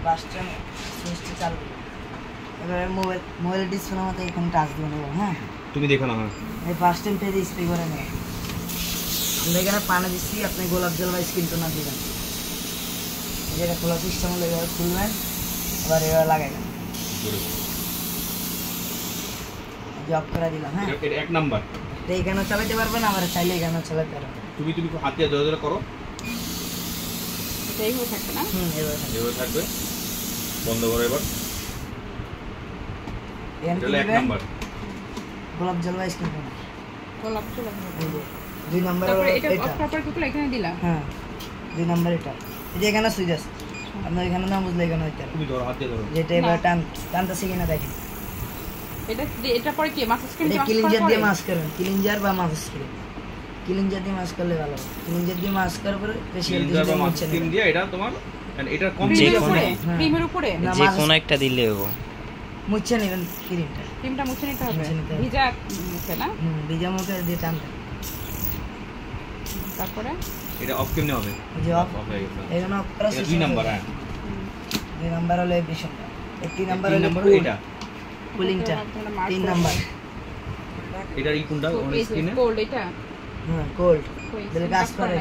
First সুইচটা চালু করব। এবারে মোবাইলের ডিসপ্লের মতো এখানে টাচ দিয়ে নেব। হ্যাঁ তুমি দেখো না। হ্যাঁ এই ফার্স্ট টাইম পেজে স্প্রে করে নেব। আমরা এখানে পানি দিচ্ছি, আপনি গোলাপ জল বা স্কিন টোনার দিবেন। যেটা খোলা সিস্টেম হলে এভাবে খুলবেন, আবার এভাবে লাগাইবেন। জব করে দিলাম। হ্যাঁ এটা এক নাম্বার। এটা এখানেও চালাতে পারবেন, আবার চাইলে এখানেও চালাতে পারবেন। তুমি হাত দিয়ে ধরে ধরে করো। এটাই হয়ে থাকবে না? এভাবে থাকবে। বন্ধ করো এবার। এটা এক নাম্বার। গোলাপ জল বা স্কিন টোনার। গোলাপ জল। দুই নাম্বার এটা অফ প্রপার কুকুল এখানে দিলাম। হ্যাঁ দুই নাম্বার এটা। এই এখানে সুইচ আছে, আপনার এখানে না বুঝলে এখানে হইতে তুমি ধরো, হাত দিয়ে ধরো। যেটা এবার টানতেছে কিনা দেখেন। এটা পরে কি মাসাজ ক্রিম এটা ক্লিনজার দিয়ে মাস্ক করেন, ক্লিনজার বা মাসাজ ক্রিম। ক্লিনজার দিয়ে মাস্ক করলে ভালো হবে। ক্লিনজার দিয়ে মাস্ক করার পরে ফেশিয়াল দিয়ে মুছে ক্রিম দিয়ে এটা তোমার এটা কম ক্রিমের উপরে যে কোন একটা দিলে হবে। মুছে নেবেন ক্রিমটা মুছে নিতে হবে। ভিজা মুছে না? ভিজা মুখে দিয়ে টানতে। তারপরে এটা অফ কেমনে হবে? যে অফ হয়ে গেছে। এখানে অফ করা দুই নাম্বার। হ্যাঁ দুই নাম্বার হলো এই বিষয়টা। এই তিন নাম্বার হলো এটা কুলিংটা। তিন নাম্বার এটা এই কোনটা অন স্ক্রিনে? কোল্ড এটা। হ্যাঁ কোল্ড দিলে কাজ করে।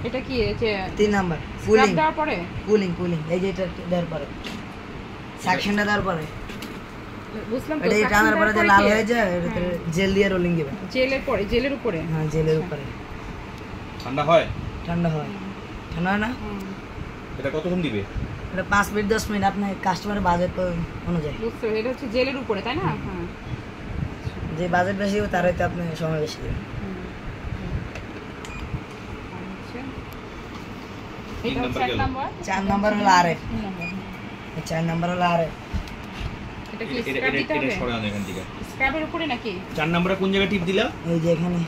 এটা কি যে তিন নাম্বার কুলিং দেওয়ার পরে কুলিং এই যে এটা দেওয়ার পরে সাকশনটা দেওয়ার পরে বুঝলাম তো। এটা টানার পরে যে লাল হয়ে যায় এটাতে জেল দিয়ে রোলিং দিবেন। জেলের উপরে। হ্যাঁ জেলের উপরে। ঠান্ডা হয়? ঠান্ডা হয় না? এটা কতক্ষণ দিবে? এটা 5 মিনিট 10 মিনিট আপনার কাস্টমারের বাজেট অনুযায়ী। বুঝছো, এটা হচ্ছে জেলের উপরে তাই না? হ্যাঁ যে বাজেট বেশি হবে তার হয়তো আপনি সময় বেশি দিবেন। এটা 4 4 নাম্বার নাম্বার হলো আরএফ। 4 নাম্বার হলো আরএফ। এটা কি স্ক্রাব দিতে হবে? এটা সরানো এখান থেকে। স্ক্রাবের উপরে নাকি? 4 নম্বরে কোন জায়গা টিপ দিলা? এই যে এখানে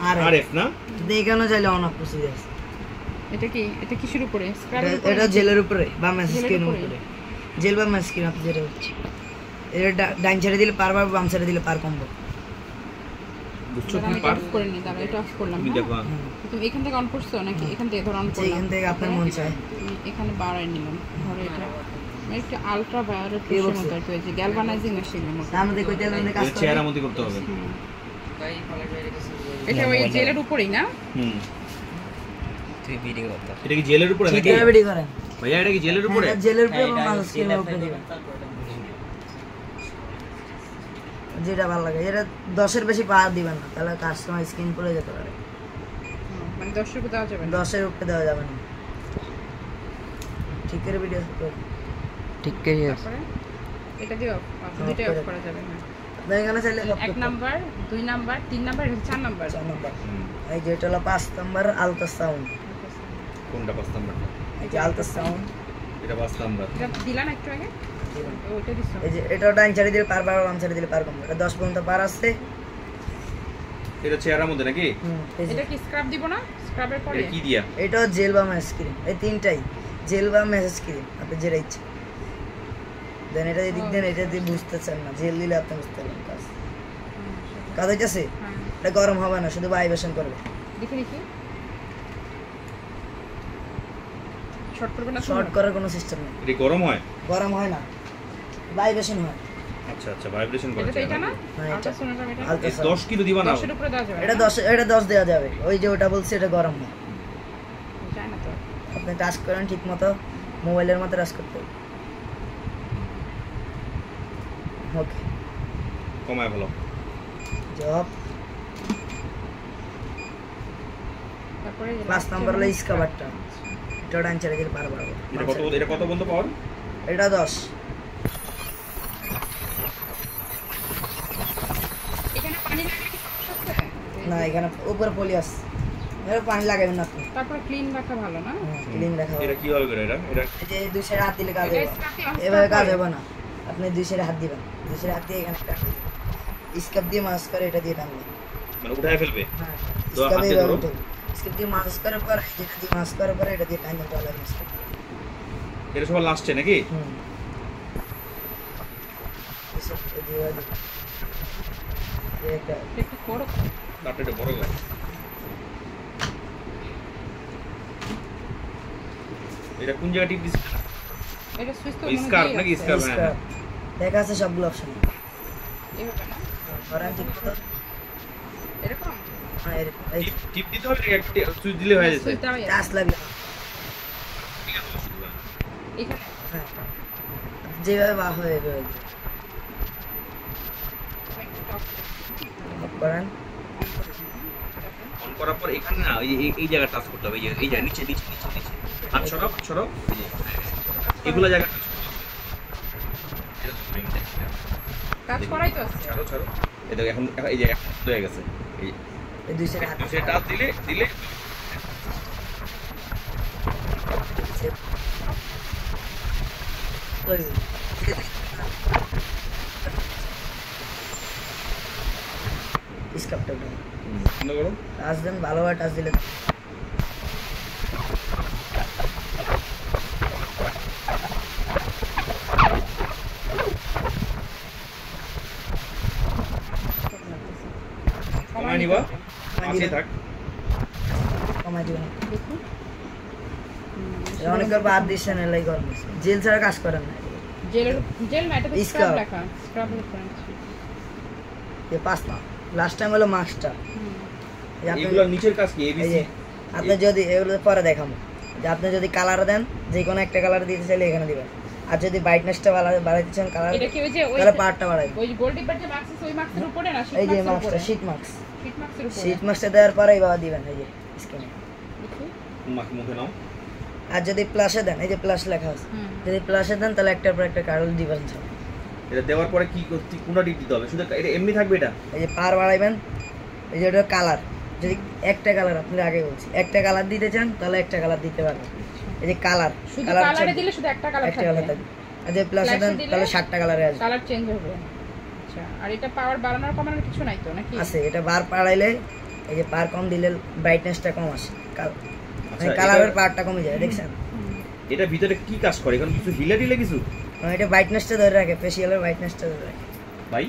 আরএফ না? দেখানো চাইলে অন অফ করতে যাচ্ছে। এটা কিসের উপরে? স্ক্রাবের উপরে? এটা জেলের উপরে বা ম্যাসকের উপরে। জেল বা ম্যাসকের আপনি যেটা হচ্ছে। এটা ডাইন সাইডে দিলে পার বা বাম সাইডে দিলে পার কম্বো। বুঝছো কি পার করে নি। দাঁড়া এটা অফ করলাম। তুমি দেখো। তুমি এখান থেকে অন করছো নাকি এখান থেকে ধর অন করলাম? এখান থেকে আপনার মন চায়। এখানে বাড়াই নিলাম। ধরো এটা একটা আলট্রা ভায়োলেট রশ্মির মতো আর কি, যে গ্যালভানাইজিং মেশিনের মতো। আমাদের কই তেল কাজ করে চেহারা মধ্যে করতে হবে। এটা ওই জেলের উপরেই না? তুই ভিডিও কর। এটা কি জেলের উপরে নাকি? এটা ভিডিও করেন ভাইয়া, এটা কি জেলের উপরে? এটা জেলের উপরে বা মাস্কের উপরে দিবেন। যেটা ভালো লাগে। এটা 10 এর বেশি পাওয়ার দিবেন না, তাহলে কাস্টমার স্ক্রিন পড়ে যেতে পারে। মানে 10 এর উপরে দেওয়া যাবে না? 10 এর উপরে দেওয়া যাবে না। ঠিক করে ভিডিও করুন। ঠিক করে তারপরে এটা দিও, দুইটা অফ করা যাবে না। আপনি এখানে চাইলে 1 number 2 number 3 number 4 number. 4 number. এই যে এটা হলো 5 নাম্বার আলট্রাসাউন্ড। কোনটা 5 নাম্বারটা? এই যে আলট্রাসাউন্ড। এটা 5 নাম্বার। এটা দিলা না একটু আগে? ওইটা দিছো। এই যে এটা ডাইন সাইডে দিলে পার বাম সাইডে দিলে পার কম্বো। এটা 10 পর্যন্ত পার আছে। এটা চেহারার মধ্যে নাকি? এটা কি স্ক্রাব দিব না? স্ক্রাবের পরে এটা কি দিয়া? এটা জেল বা ম্যাসেজ ক্রিম। এই তিনটাই জেল বা ম্যাসেজ ক্রিম, আপনি যেটা ইচ্ছা দেন। এটা দিক দেন, এটা দিয়ে বুঝতে চান না, জেল দিলে আপনি বুঝতে পারবেন কাজ হইতেছে। এটা গরম হবে না, শুধু ভাইব্রেশন করবে। দেখে দেখি শর্ট করবে না? শর্ট করার কোনো সিস্টেম নেই। এটা গরম হয়? গরম হয় না, ভাইব্রেশন হয়। আচ্ছা আচ্ছা, ভাইব্রেশন করে। এটা না? হ্যাঁ এটা আল্ট্রাসোনোগ্রাম এটা। আলট্রাসাউন্ড 10 কিলো দিবা না? 10 এর উপরে দেওয়া যাবে? এটা 10 দেওয়া যাবে। ওই যে ওটা বলছে এটা গরম হয়। যায় না তো। আপনি টাচ করেন ঠিক মতো, মোবাইলের মতো টাচ করতে হবে। ওকে কমায় ভালো। জব। তারপরে 5 নাম্বার হলো স্কাবারটা। এটা ডান সাইডে দিলে পার বাড়াবো। এটা কত বন্ধ পাওয়ার? এটা 10। এখানে পানি লাগলে কি সমস্যা আছে? না, এখানে উপরে পলি আছে, এর পানি লাগাবেন না আপনি। তারপরে ক্লিন রাখা ভালো না? ক্লিন রাখা। এটা কি হবে এটা? এই যে দুই সাইডে হাত দিলে কাজ হবে। এভাবে কাজ হবে না, আপনি দুই সাইডে হাত দিবেন। দুই সাইডে হাত দিয়ে এখানে টানবেন। স্কাব দিয়ে মাস করে এটা দিয়ে টানবেন। মানে উঠায় ফেলবে? হ্যাঁ, তো স্কাব হাতে দিয়ে ধরো। স্কাব দিয়ে মাস করার পর এটা দিয়ে মাস করার পর এটা দিয়ে টানবেন তো আলাদা মাস। এটা সবার লাস্টে নাকি? এসব এই যে এটা একটু বড় তারপরে এটা বড় করে। এটা কোন জায়গা টিপ দিছে? এটা সুইচ তো ওই স্কার্ফ নাকি স্কার্ফ? হ্যাঁ স্কার্ফ দেখা আছে সবগুলো অপশন। এইভাবে না ধরেন ঠিক তো এরকম হ্যাঁ এরকম এই টিপ দিতে হবে নাকি একটা সুইচ দিলে হয়ে যাচ্ছে? সুইচ দাও টাচ লাগবে ঠিক আছে অসুবিধা নেই। এখানে হ্যাঁ যেভাবে বা হয়ে যাবে অফ করেন। অন করার পর এখানে না এই জায়গা টাচ করতে হবে, এই জায়গা নিচে নিচে নিচে নিচে হাত সরাও এই যে এগুলা জায়গা টাচ করতে হবে। এটা তো মেইন দেখতে হবে। কাজ করাই তো আছে ছাড়ো এই দেখো এখন এই যে এখন হয়ে গেছে। এই দুই সাইডে হাত দুই টাচ দিলে তৈরি স্কার্ফটা বন্ধ করো। টাচ দেন ভালোভাবে টাচ দিলে কমায় নিবা, পাশে থাক। কমাই দিবেন। দেখুন এটা অনেকবার বাদ দিচ্ছেন এলাই গরম হয়েছে। জেল ছাড়া কাজ করেন না জেল না এটা তো স্ক্রাব স্ক্রাব। লেখা স্ক্রাব লেখা এ পাঁচ না লাস্ট টাইম হলো মাস্কটা এগুলোর নিচের কাজ কি এই এবিসি? যে আপনি যদি এগুলো পরে দেখাবো যে আপনি যদি কালার দেন যে কোনো একটা কালার দিতে চাইলে এখানে দিবেন, আর যদি ব্রাইটনেসটা বাড়াইতে চান কালার এটা কি ওই যে ওই তাহলে পাওয়ারটা বাড়াইবেন। ওই গোল্ড ডিপার যে মার্কস আছে ওই মার্কসের উপরে না এই যে শীট মার্কসের মাস্কটা উপরে শীট মাস্ক শীট মার্কসের উপরে শীট মাস্কটা দেওয়ার পরে এইভাবে দিবেন এই যে স্ক্রিনে। মাকে মুখে নাও। আর যদি প্লাসে দেন এই যে প্লাস লেখা আছে হুম যদি প্লাসে দেন তাহলে একটার পর একটা কার্ড দিবেন সব। এটা দেওয়ার পরে কি কোনটা টিপ দিতে হবে? শুধু এটা এমনি থাকবে এটা? এই যে পার বাড়াইবেন এই যে ওটা কালার যদি একটা কালার আপনি আগে বলছি একটা কালার দিতে চান তাহলে একটা কালার দিতে পারবেন। এই যে কালার শুধু কালারে দিলে শুধু একটা কালার একটা কালার থাকবে থাকবে আর যদি প্লাসে Flash-এ দেন দিলে তাহলে 7টা কালারে আসবে। কালার চেঞ্জ হবে আচ্ছা আর এটা পাওয়ার বাড়ানোর কমানোর কিছু নাই তো নাকি আছে এটা বার বাড়াইলে এই যে পার কম দিলে ব্রাইটনেসটা কম আসে আচ্ছা, কালারের এটা- পারটা কমে যায় দেখছেন। এটা ভিতরে কি কাজ করে? এখন কিছু হিলে টিলে কিছু? এটা ব্রাইটনেসটা ধরে রাখে ফেসিয়ালের ব্রাইটনেসটা ধরে রাখে। ভাই